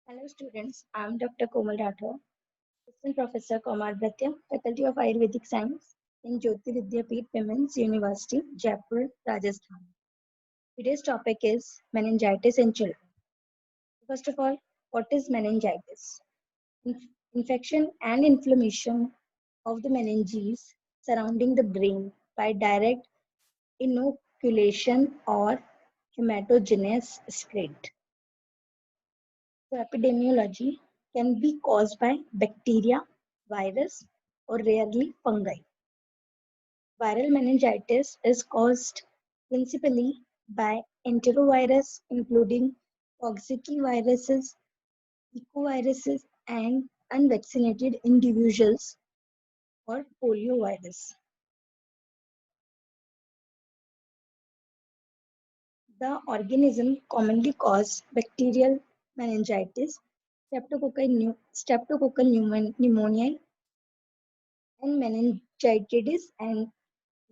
Hello students, I am Dr. Komal Rathore, Assistant Professor Komar Bhatia, Faculty of Ayurvedic Science in Jyoti Vidyapeeth Women's University, Jaipur, Rajasthan. Today's topic is meningitis in children. First of all, what is meningitis? Infection and inflammation of the meninges surrounding the brain by direct inoculation or hematogenous spread. So epidemiology can be caused by bacteria, virus, or rarely fungi. Viral meningitis is caused principally by enterovirus, including Coxsackie viruses, ecoviruses, and unvaccinated individuals or poliovirus. The organism commonly causes bacterial meningitis, streptococcal pneumonia, and meningitis and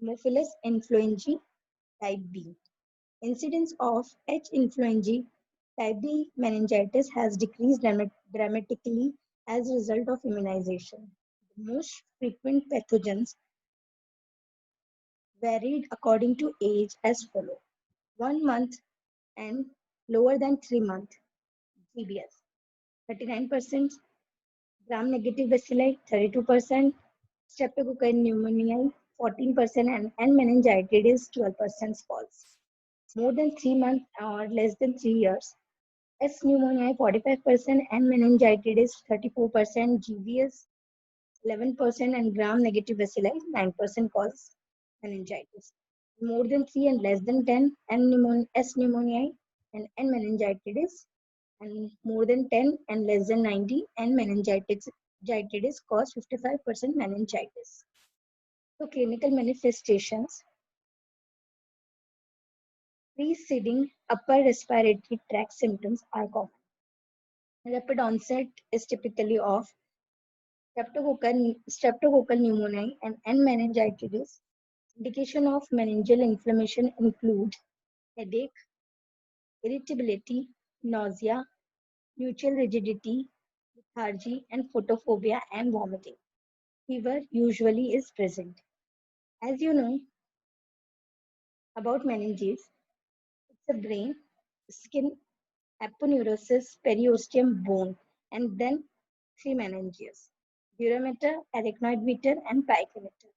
Haemophilus influenzae type B. Incidence of H. influenzae type B meningitis has decreased dramatically as a result of immunization. The most frequent pathogens varied according to age as follows: 1 month and lower than 3 months, GBS 39%, gram-negative bacilli 32%, streptococcal pneumoniae 14%, and meningitis 12% false. More than 3 months or less than 3 years, S pneumoniae 45% and meningitis 34%, GVS 11%, and gram-negative bacilli 9% cause meningitis. More than 3 and less than 10, S pneumoniae and meningitis, and more than 10 and less than 90, and meningitis cause 55% meningitis. So clinical manifestations preceding upper respiratory tract symptoms are common. Rapid onset is typically of streptococcal pneumonia and meningitis. Indication of meningeal inflammation include headache, irritability, nausea, mutual rigidity, lethargy, and photophobia and vomiting. Fever usually is present. As you know about meninges, it's a brain, skin, aponeurosis, periosteum, bone, and then three meninges: durometer, arachnoid meter, and pachymeter.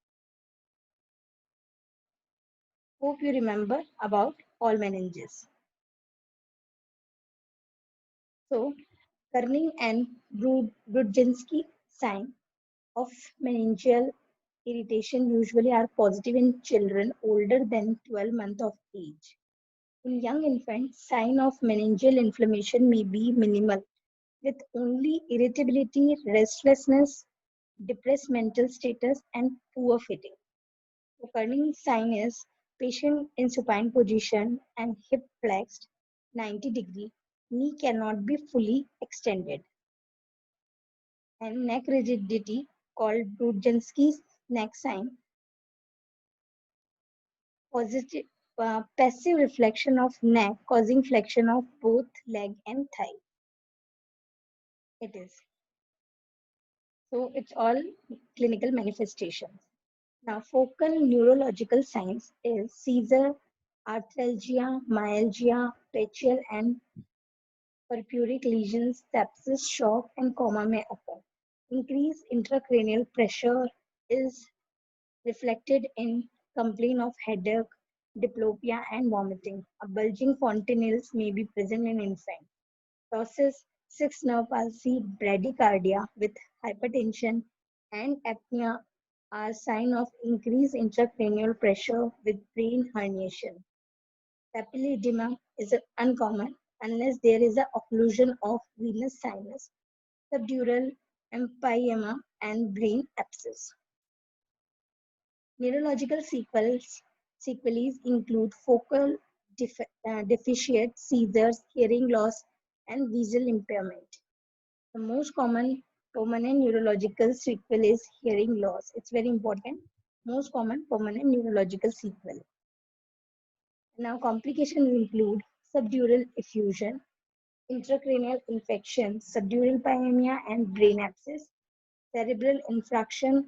Hope you remember about all meninges. So, Kerning and Brudzinski sign of meningeal irritation usually are positive in children older than 12 months of age. In young infants, sign of meningeal inflammation may be minimal, with only irritability, restlessness, depressed mental status, and poor fitting. Occurring sign is patient in supine position and hip flexed 90-degree, knee cannot be fully extended, and neck rigidity called Brudzinski's neck sign, positive, passive reflection of neck causing flexion of both leg and thigh. It is. So it's all clinical manifestations. Now, focal neurological signs is seizure, arthralgia, myalgia, pechial and purpuric lesions, sepsis, shock, and coma may occur. Increased intracranial pressure is reflected in complaint of headache, diplopia, and vomiting. A bulging fontanelles may be present in infant. Ptosis, sixth nerve palsy, bradycardia with hypertension, and apnea are signs of increased intracranial pressure with brain herniation. Papillary edema is uncommon unless there is an occlusion of venous sinus, subdural empyema, and brain abscess. Neurological sequelae include focal deficit, seizures, hearing loss, and visual impairment. The most common permanent neurological sequel is hearing loss. It's very important. Most common permanent neurological sequel. Now, complications include subdural effusion, intracranial infection, subdural pyonia and brain abscess, cerebral infarction,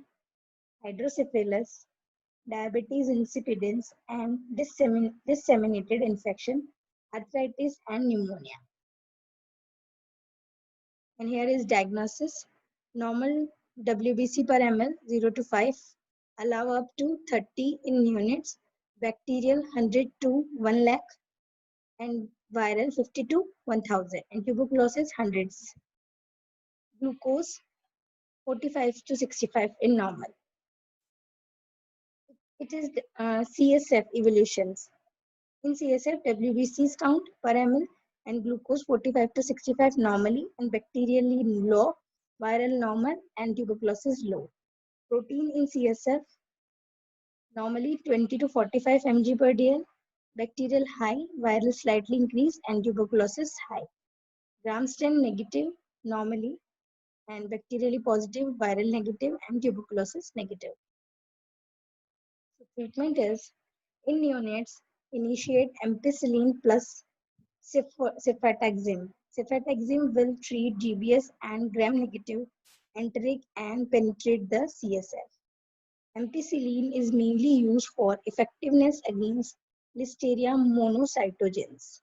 hydrocephalus, diabetes insipidus, and disseminated infection, arthritis, and pneumonia. And here is diagnosis. Normal WBC per ml 0 to 5, allow up to 30 in units, bacterial 100 to 1 lakh, and viral 50 to 1000, and tuberculosis hundreds. Glucose 45 to 65 in normal. It is CSF evolutions. In CSF, WBCs count per ml and glucose 45 to 65 normally and bacterially low, viral normal, and tuberculosis low. Protein in CSF normally 20 to 45 mg per dl, bacterial high, viral slightly increased, and tuberculosis high. Gram-stain negative normally and bacterially positive, viral negative, and tuberculosis negative. So treatment is in neonates, initiate ampicillin plus cefotaxime. Cefotaxime will treat GBS and gram-negative enteric and penetrate the CSF. Ampicillin is mainly used for effectiveness against Listeria monocytogenes.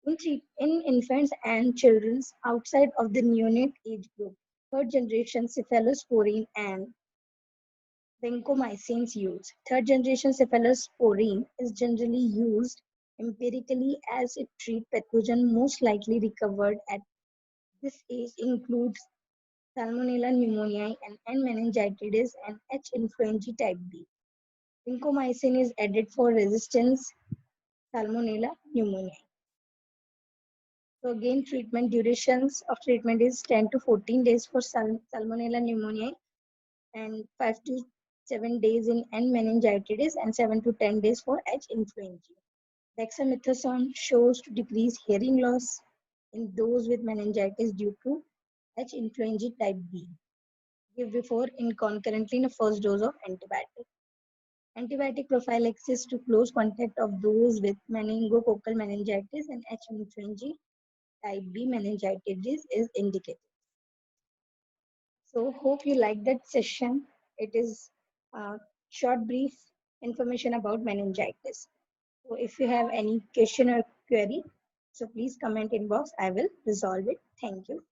In infants and children outside of the neonate age group, third generation cephalosporin and vancomycin is used. Third generation cephalosporin is generally used empirically as it treats pathogen most likely recovered at this age includes Salmonella pneumoniae and N. meningitidis and H. influenzae type B. Vancomycin is added for resistance Salmonella pneumoniae. So again, treatment durations of treatment is 10 to 14 days for Salmonella pneumoniae and 5 to 7 days in N. meningitidis and 7 to 10 days for H. influenzae. Dexamethasone shows to decrease hearing loss in those with meningitis due to H. influenzae type B. Give before in concurrently in a first dose of antibiotic. Antibiotic prophylaxis to close contact of those with meningococcal meningitis and H. influenzae type B meningitis is indicated. So hope you like that session. It is a short brief information about meningitis. So if you have any question or query, so please comment inbox. I will resolve it. Thank you.